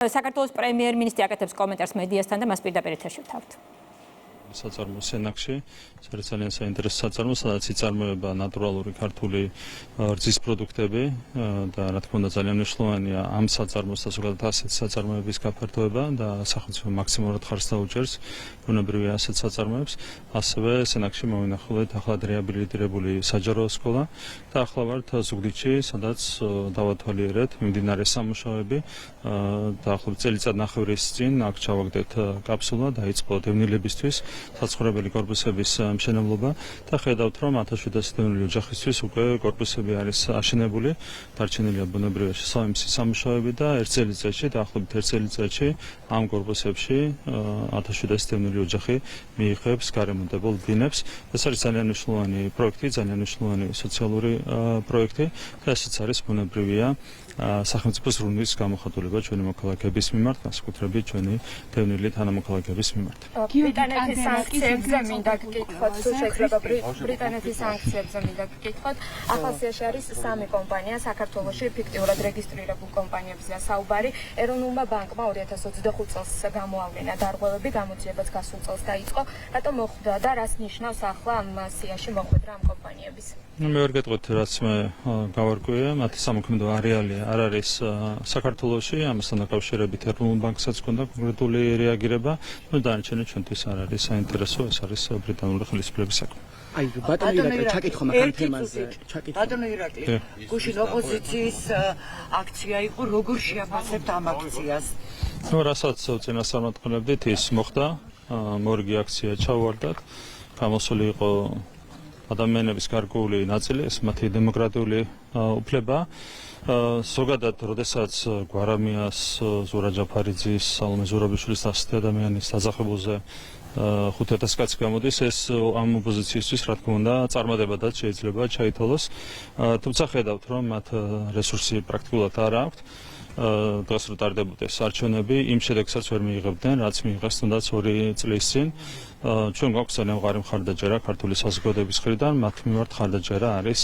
საქართველოს პრემიერ-მინისტრი აკეთებს კომენტარს მედიასთან და მას პირდაპირ ეთერში ვთავთ. საწარმო სენაკში, ეს ძალიან საინტერესო საწარმო, სადაც იწარმოება ნატურალური ქართული რძის პროდუქტები და რა თქმა უნდა ძალიან მნიშვნელოვანია ამ საწარმოს და ზოგადად ასეთ საწარმოების გაფართოება და სახელმწიფო მაქსიმალურად ხარს დაუჭერს ბუნებრივი ასეთ საწარმოებს. ასევე სენაკში მოვინახულეთ ახლად რეაბილიტირებული საჯარო სკოლა და ახლა ვართ ზუგდიდში, სადაც დავათვალიერეთ მიმდინარე სამუშაოები და ახლობ წელიწად ნახევრის წინ აქ ჩავაგდეთ კაფსულა, დაიწყო დევნილებისთვის საცხოვრებელი კორპუსების მშენებლობა და ხედავთ, რომ 1700 დევნილი ოჯახისთვის უკვე კორპუსები არის აშენებული, დარჩენილია ბუნებრივი შესაბამისი სამუშაოები და ერთ წელიწადში, დაახლოებით ერთ წელიწადში ამ კორპუსებში 1700 დევნილი ოჯახი მიიღებს გარემონტებულ ბინებს. ეს არის ძალიან მნიშვნელოვანი პროექტი, ძალიან მნიშვნელოვანი სოციალური პროექტი და ესეც არის ბუნებრივია სახელმწიფოს ზრუნვის გამოხატულება ჩვენი მოქალაქეების მიმართ, განსაკუთრებით ჩვენი დევნილი თანამოქალაქეების მიმართ. ბრიტანეთის სანქციებზე მინდა გკითხოთ, თუ შეიძლება ბრიტანეთის სანქციებზე მინდა გკითხოთ. ახლა სიაში არის 3 კომპანია საქართველოში ფიქტიურად რეგისტრირებულ კომპანიებზეა საუბარი. ეროვნულმა ბანკმა 2025 წელს გამოავლინა დარღვევები, გამოძიებაც გასულ წელს დაიწყო. რატომ მოხვდა და რას ნიშნავს ახლა ამ სიაში მოხვედრა ამ კომპანიების? მე ვერ გეტყვით, რაც მე გავარკვია, მათი სამოქმედო არეალი არ არის საქართველოში, ამასთან დაკავშირებით ეროვნულ ბანკსაც ჰქონდა კონკრეტული რეაგირება, დანარჩენი ჩვენთვის არ არის საინტერესო, ეს არის ბრიტანული ხელისუფლების საქმე. აი, ბატონო ირაკლი, ჩაკითხო მაგალ თემაზე. ბატონო ირაკლი, გუშინ ოპოზიციის აქცია იყო, როგორ შეაფასებთ ამ აქციას? რასაც წინასწარმეტყველებდით, ის მოხდა, მორგი აქცია ჩავარდათ, გამოსული იყო ადამიანების გარკვეული ნაწილი, ეს მათი დემოკრატიული უფლება. ზოგადად, როდესაც გვარამიას, ზურა ჯაფარიძის, სალომე ზურაბიშვილის ასეთი ადამიანის დაძახებულზე 500 კაცი გამოდის, ეს ამ ოპოზიციისთვის, რა თქმა უნდა, წარმატებადაც შეიძლება ჩაითვალოს. თუმცა ხედავთ, რომ მათ რესურსი პრაქტიკულად არ აქვთ. დღეს რო ტარდებოდეს არჩევნები, იმ შედეგსაც ვერ მიიღებდნენ, რაც მიიღეს თუნდაც 2 წლის წინ. ჩვენ გვაქვს ძალიან მყარი მხარდაჭერა ქართული საზოგადოების მხრიდან, მათ მიმართ მხარდაჭერა არის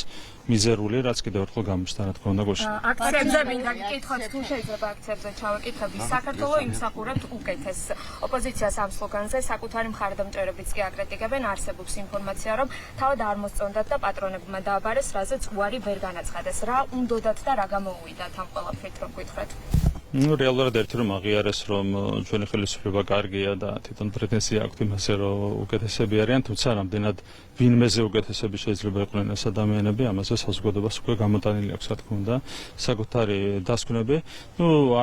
მიზერული, რაც კიდევ ერთხელ გამოჩნდა, რა თქმა უნდა, გუშინ. აქციებზე მინდა გკითხოთ, თუ შეიძლება აქციებზე ჩავეკითხები. საქართველოს იმსახურებთ უკეთეს. ოპოზიციას ამ სლოგანზე საკუთარი მხარდამჭერებიც კი აკრიტიკებენ, არსებობს ინფორმაცია, რომ თავად არ მოსწონდათ და პატრონებმა დააბარეს, რაზეც უარი ვერ განაცხადეს. რა უნდოდათ და რა გამოუვიდათ ამ ყველაფრით, რომ გითხრათ? რეალურად ერთი რომ აღიარეს, რომ ჩვენი ხელისუფლება კარგია და თვითონ პრეტენზია აქვს იმაზე, რომ უკეთესები არიან, თუმცა რამდენად ვინმეზე უკეთესები შეიძლება იყვნენ ეს ადამიანები, ამაზე საზოგადოებას უკვე გამოტანილი აქვს, რა თქმა უნდა, საკუთარი დასკვნები.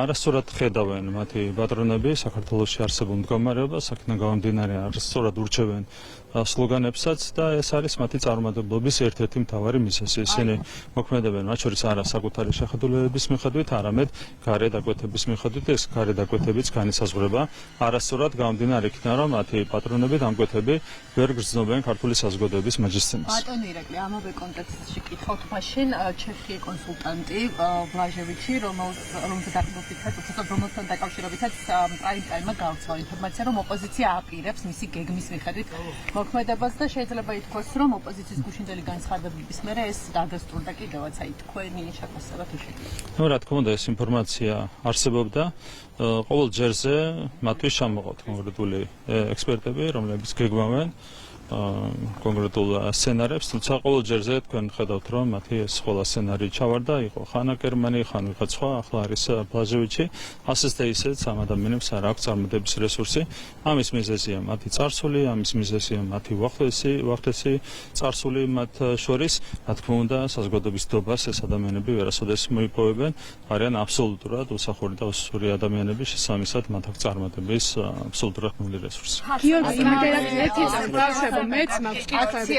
არასწორად ხედავენ მათი პატრონები საქართველოში არსებულ მდგომარეობას, აქედან გამომდინარე არასწორად ურჩევენ სლოგანებსაც და ეს არის მათი წარმატებლობის ერთ-ერთი მთავარი მიზეზი. ისინი მოქმედებენ მათ შორის არა საკუთარი შეხედულებების მიხედვით, არამედ გარე დაკვეთების მიხედვით. ეს გარე დაკვეთებიც განისაზღვრება არასწორად გამომდინარე იქიდან, რომ მათი პატრონები და ამკვეთები ვერ გრძნობენ ქართული საზოგადოების მაჯისცემას. ბატონო ირაკლი, ამავე კონტექსტში გითხავთ, მაშინ ჩეხი კონსულტანტი ვლაჟევიჩი, რომელთან დაკავშირებითაც პრაიმ-ტაიმმა გავრცელა ინფორმაცია, რომ ოპოზიცია აპირებს მისი გეგმის მიხედვით მოქმედებას და შეიძლება ითქვას, რომ ოპოზიციის გუშინდელი განცხადებების მერე ეს დადასტურდა კიდევაც, აი თქვენი შეფასება თუ შეგიძლიათ? რა თქმა უნდა, ეს ინფორმაცია არსებობდა. ყოველ ჯერზე მათთვის ჩამოყავთ კონკრეტული ექსპერტები, რომლებიც გეგმავენ კონკრეტულ სცენარებს, თუმცა ყოველ ჯერზე თქვენ ხედავთ, რომ მათი ეს ყველა სცენარი ჩავარდა, იყო ხან აკერმანი, ხან ვიღაც სხვა, ახლა არის ბლაჟევიჩი. ასეც და ისეც ამ ადამიანებს არ აქვს წარმატების რესურსი. ამის მიზეზია მათი წარსული, ამის მიზეზია მათი უახლესი წარსული მათ შორის. რა თქმა უნდა, საზოგადოების დობას ეს ადამიანები ვერასოდეს მოიპოვებენ, არიან აბსოლუტურად უსახური და უსუსური ადამიანები, შესაბამისად მათ აქვს წარმატების აბსოლუტურად ნული რესურსი. მეც მაქვს კითხვები.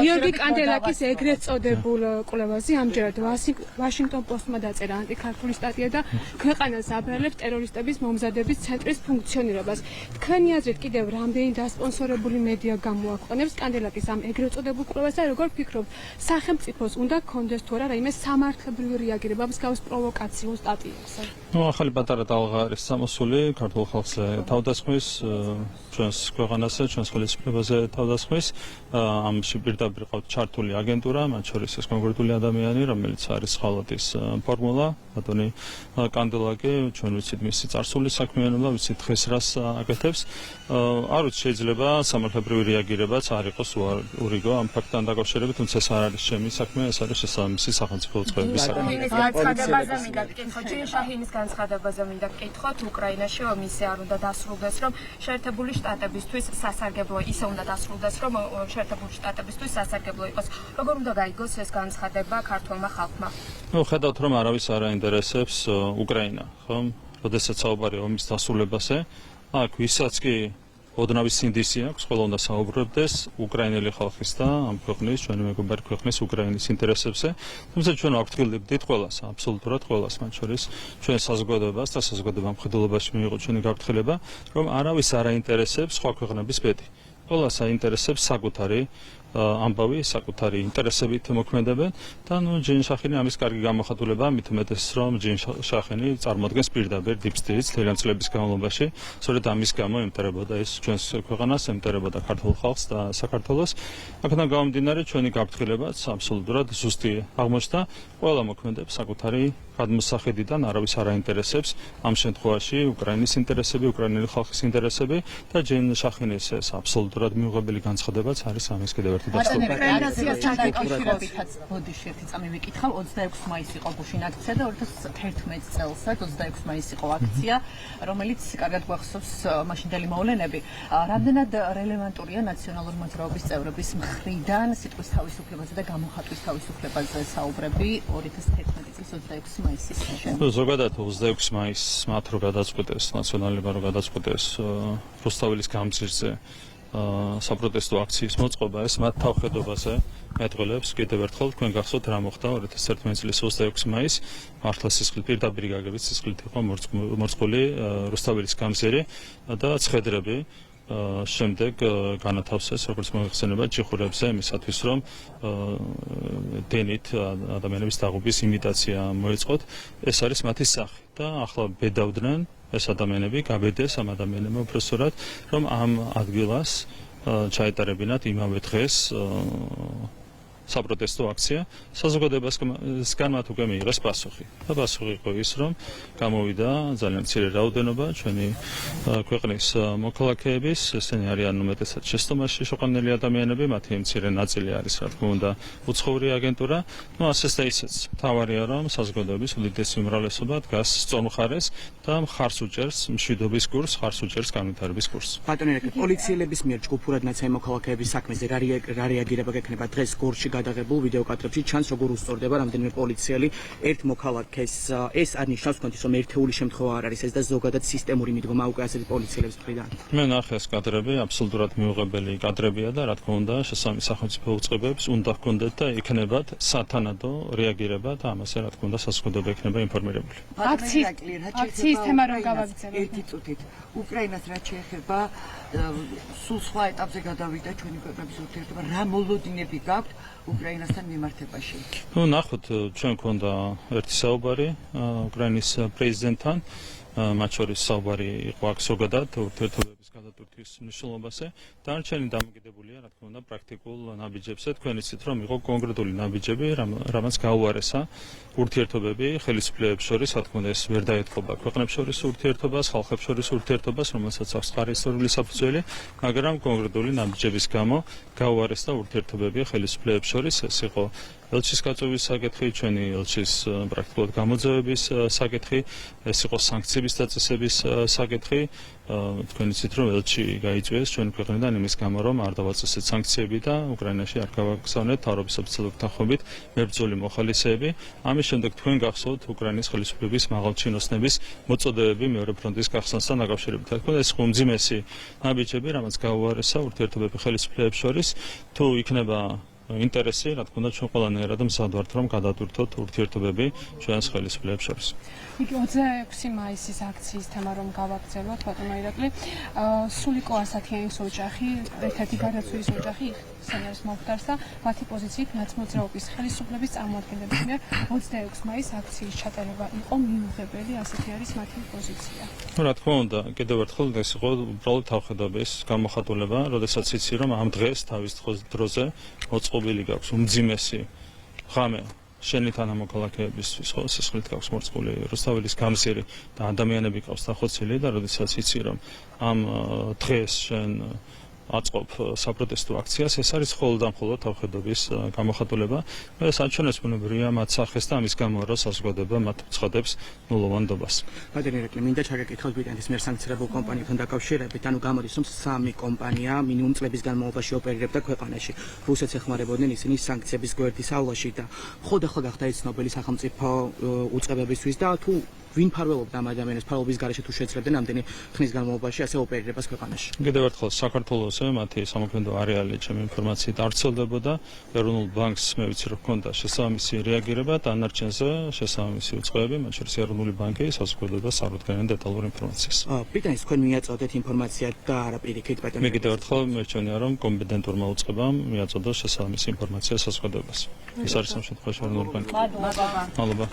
გიორგი კანდელაკის ეგრეთ წოდებულ კვლევაზე ამჯერად ვაშინგტონ პოსტმა დაწერა ანტიქართული სტატია და ქვეყანას აბრალებს ტერორისტების მომზადების ცენტრის ფუნქციონირებას. თქვენი აზრით კიდევ რამდენი დასპონსორებული მედია გამოაქვეყნებს კანდელაკის ამ ეგრეთ წოდებულ კვლევას და როგორ ფიქრობთ, სახელმწიფოს უნდა გქონდეს თუ არა რაიმე სამართლებრივი რეაგირება მსგავს პროვოკაციულ სტატიებზე? ახალი პატარა ტალღა არის სამოსული ქართულ ხალხზე თავდასხმის ჩვენს ქვეყანაზე, ჩვენს ხელისუფლებაზე თავდასხმის ამში პირდაპირ ყავთ ჩართული აგენტურა, მათ შორის ეს კონკრეტული ადამიანი, რომელიც არის ხალათის ფორმულა, ბატონი კანდელაკი, ჩვენ ვიცით მისი წარსული საქმიანობა, ვიცით დღეს რას აკეთებს. არ ვიცი, შეიძლება სამართლებრივი რეაგირებაც არ იყოს ურიგო ამ ფაქტთან დაკავშირებით, თუმცა ეს არ არის ჩემი საქმე, ეს არის შესაბამისი სახელმწიფო წყაროების საქმე. განცხადებაზე მინდა გკითხოთ, შაჰინის განცხადებაზე მინდა გკითხოთ, უკრაინაში ომის არ უნდა დასრულდეს, რომ შეერთებული შტატებისთვის სასარგებლო ისე უნდა დასრულდეს, რომ შეერთებული შტატებისთვის სასარგებლო იყოს. როგორ უნდა გაიგოს ეს განცხადება ქართულმა ხალხმა? ხედავთ, რომ არავის არ აინტერესებს უკრაინა, ხო? როდესაც საუბარი ომის დასრულებაზე, აქ ვისაც კი ოდნავი სინდისი აქვს, ყველა უნდა საუბრობდეს უკრაინელი ხალხის და ამ ქვეყნის, ჩვენი მეგობარი ქვეყნის უკრაინის ინტერესებზე. თუმცა ჩვენ ვაფრთხილებდით ყველას, აბსოლუტურად ყველას, მათ შორის ჩვენ საზოგადოებას და საზოგადოება მხედველობაში მიიღო ჩვენი გაფრთხილება, რომ არავის არ აინტერესებს სხვა ქვეყნების ბედი. ყველას აინტერესებს საკუთარი ამბავი, საკუთარი ინტერესებით მოქმედებენ და ჯინ შახინი ამის კარგი გამოხატულებაა, მით უმეტეს რომ ჯინ შახინი წარმოადგენს პირდაპირ deep state-ს თელიან წლების განმავლობაში, სწორედ ამის გამო ემტერებოდა ეს ჩვენს ქვეყანას, ემტერებოდა ქართულ ხალხს და საქართველოს. აქედან გამომდინარე ჩვენი გაფრთხილებაც აბსოლუტურად ზუსტი აღმოჩნდა, ყველა მოქმედებს საკუთარი გადმოსახედიდან, არავის არ აინტერესებს ამ შემთხვევაში უკრაინის ინტერესები, უკრაინელი ხალხის ინტერესები და ჯინ შახინის ეს აბსოლუტურად მიუღებელი განცხადებაც არის ამის კიდევ ერთი ბატონო, პრეზიდენტთან დაკავშირებითაც ბოდიში ერთი წამი ვიკითხავ, 26 მაისი იყო გუშინ აქცია და 2011 წელსაც 26 მაისი იყო აქცია, რომელიც კარგად გვახსოვს მაშინდელი მოვლენები. რამდენად რელევანტურია ნაციონალური მოძრაობის წევრების მხრიდან სიტყვის თავისუფლებაზე და გამოხატვის თავისუფლებაზე საუბრები 2011 წლის 26 მაისის შემდეგ? ზოგადად 26 მაისს მათ რო გადაწყვეტეს, ნაციონალებმა რო გადაწყვეტეს რუსთაველის გამზირზე საპროტესტო აქციის მოწყობა, ეს მათ თავხედობაზე მეტყველებს კიდევ ერთხელ თქვენ გახსოვთ რა მოხდა 2011 წლის 26 მაისს მართლა სისხლით პირდაპირ გაგებით სისხლით იყო მორწყული რუსთაველის გამზირი და ცხედრები შემდეგ განათავსეს როგორც მოიხსენება ჯიხურებზე იმისათვის რომ დენით ადამიანების დაღუპვის იმიტაცია მოეწყოთ ეს არის მათი სახე და ახლა ბედავდნენ ეს ადამიანები გაბედეს ამ ადამიანებმა უბრალოდ რომ ამ ადგილას ჩაეტარებინათ იმავე დღეს საპროტესტო აქცია საზოგადოებასგან მათ უკვე მიიღეს პასუხი და პასუხი იყო ის რომ გამოვიდა ძალიან მცირე რაოდენობა ჩვენი ქვეყნის მოქალაქეების ესენი არიან უმეტესად შეცდომაში შეყვანილი ადამიანები მათი მცირე ნაწილი არის რა თქმა უნდა უცხოური აგენტურა ну ასეც და ისეც თავარია რომ საზოგადოების უდიდესი უმრავლესობა დგას სწორ მხარეს და მხარს უჭერს მშვიდობის კურსს მხარს უჭერს განვითარების კურსს ბატონო პოლიციელების მიერ ჯგუფურად ნაციონალური მოქალაქეების საქმეზე რა რეაგირება გექნება დღეს გორში გადაღებულ ვიდეო კადრებში ჩანს როგორ უსწორდება რამდენიმე პოლიციელი ერთ მოქალაქეს ეს არნიშნავს თქვენთვის რომ ერთეული შემთხვევა არ არის ეს და ზოგადად სისტემური მიდგომა უკვე ასეთი პოლიციელების მხრიდან მე ნახე ეს კადრები აბსოლუტურად მიუღებელი კადრებია და რა თქმა უნდა შესაბამის სახელმწიფო უწყებებს უნდა ჰქონდეთ და იქნებათ სათანადო რეაგირება და ამაზე რა თქმა უნდა საზოგადოება იქნება ინფორმირებული აქციის თემა რომ გავაგრძელოთ ერთი წუთით უკრაინას რაც შეეხება სულ სხვა ეტაპზე გადავიდა ჩვენი ქვეყნების ურთიერთობა რა მოლოდინები გაქვთ უკრაინასთან მიმართებაში. Ну, ნახოთ, ჩვენ გვქონდა ერთი საუბარი უკრაინის პრეზიდენტთან, მათ შორის საუბარი იყო აქ ზოგადად ურთიერთობების გადატვირთვის მნიშვნელობაზე. დანარჩენი დამოკიდებულია, რა თქმა უნდა, პრაქტიკულ ნაბიჯებზე. თქვენ იცით, რომ იყო კონკრეტული ნაბიჯები, რამაც გაუარესა ურთიერთობები ხელისუფლებებს შორის, რა თქმა უნდა, ეს ვერ დაეთქობა ქვეყნებს შორის ურთიერთობას, ხალხებს შორის ურთიერთობას, რომელსაც აქვს ხარი ისტორიული საფუძველი, მაგრამ კონკრეტული ნაბიჯების გამო გაუარესდა ურთიერთობები ხელისუფლებებს შორის, ეს იყო ელჩის გაწევის საკითხი, ჩვენი ელჩის პრაქტიკულად გამოძევების საკითხი, ეს იყო სანქციების დაწესების საკითხი. თქვენ იცით, რომ ელჩი გაიწვიეს ჩვენ ქვეყნიდან იმის გამო, რომ არ დავაწესეთ სანქციები და უკრაინაში არ გავაგზავნეთ თავრობის ოფიციალურ თანხმობით მებრძოლი მოხალისეები. ამის შემდეგ თქვენ გახსოვთ უკრაინის ხელისუფლების მაღალჩინოსნების მოწოდებები მეორე ფრონტის გახსნასთან დაკავშირებით. რა თქმა უნდა, ეს უმძიმესი ნაბიჯები, რამაც გაუარესა ურთიერთობები ხელისუფლებებს შორის, თუ იქნება ინტერესი, რა თქმა უნდა, ჩვენ ყველანაირად მზად ვართ, რომ გადავდურთოთ ურთიერთობები ჩვენს ხელისუფლების შორის. იქ 26 მაისის აქციის თემა რომ გავაგრძელოთ, ბატონო ირაკლი, სულიკო ასათიანის ოჯახი, ერთ-ერთი გარდაცვლის ოჯახი სცენარის მომხდარს და მათი პოზიციით ნაცმოძრაობის ხელისუფლების წარმოადგენლების მიერ 26 მაისის აქციის ჩატარება იყო მიუღებელი, ასეთი არის მათი პოზიცია. რა თქმა უნდა, კიდევ ერთხელ ეს იყო უბრალოდ თავხედობის გამოხატულება, როდესაც იცი რომ ამ დღეს თავის დროზე მოწყობილი გაქვს უმძიმესი ღამე შენი თანამოქალაქეებისთვის, ხო, სისხლით გაქვს მორწყული რუსთაველის გამზირი და ადამიანები ყავს დახოცილი და როდესაც იცი რომ ამ დღეს შენ აწყობ საპროტესტო აქციას, ეს არის მხოლოდ და მხოლოდ თავხედობის გამოხატულება. მე საჩვენებს ბუნებრივია მათ სახეს და ამის გამო რა საზოგადოება მათ ცხადებს ნულოვანდობას. ბატონო ირაკლი, მინდა ჩაგეკითხოთ ბრიტანეთის მიერ სანქცირებულ კომპანიებთან დაკავშირებით, ანუ გამოდის რომ 3 კომპანია მინიმუმ წლების განმავლობაში ოპერირებდა ქვეყანაში. რუსეთს ეხმარებოდნენ ისინი სანქციების გვერდის აუზში და ხოდახლა გახდა ეს ცნობილი სახელმწიფო უწყებებისთვის და თუ ვინ ფარველობდა ამ ადამიანებს ფარველობის გარეშე თუ შეძლებდნენ ამდენი ხნის განმავლობაში ასე ოპერირებას ქვეყანაში. კიდევ ერთხელ საქართველოს მათი სამოქმედო არეალი ჩემი ინფორმაციით არ ვრცელდებოდა. ეროვნულ ბანკს მე ვიცი რომ ჰქონდა შესაბამისი რეაგირება და დანარჩენზე შესაბამისი უწყოები, მათ შორის ეროვნული ბანკი საზოგადოებას აღუდგენენ დეტალურ ინფორმაციას. ბრიტანის თქვენ მიაწოდეთ ინფორმაცია და არა პირიქით ბატონო. მე კიდევ ერთხელ მერჩენია რომ კომპეტენტურმა უწყებამ მიაწოდოს შესაბამისი ინფორმაცია საზოგადოებას. ეს არის ამ შემთხვევაში ეროვნული ბანკი. მადლობა. მადლობა.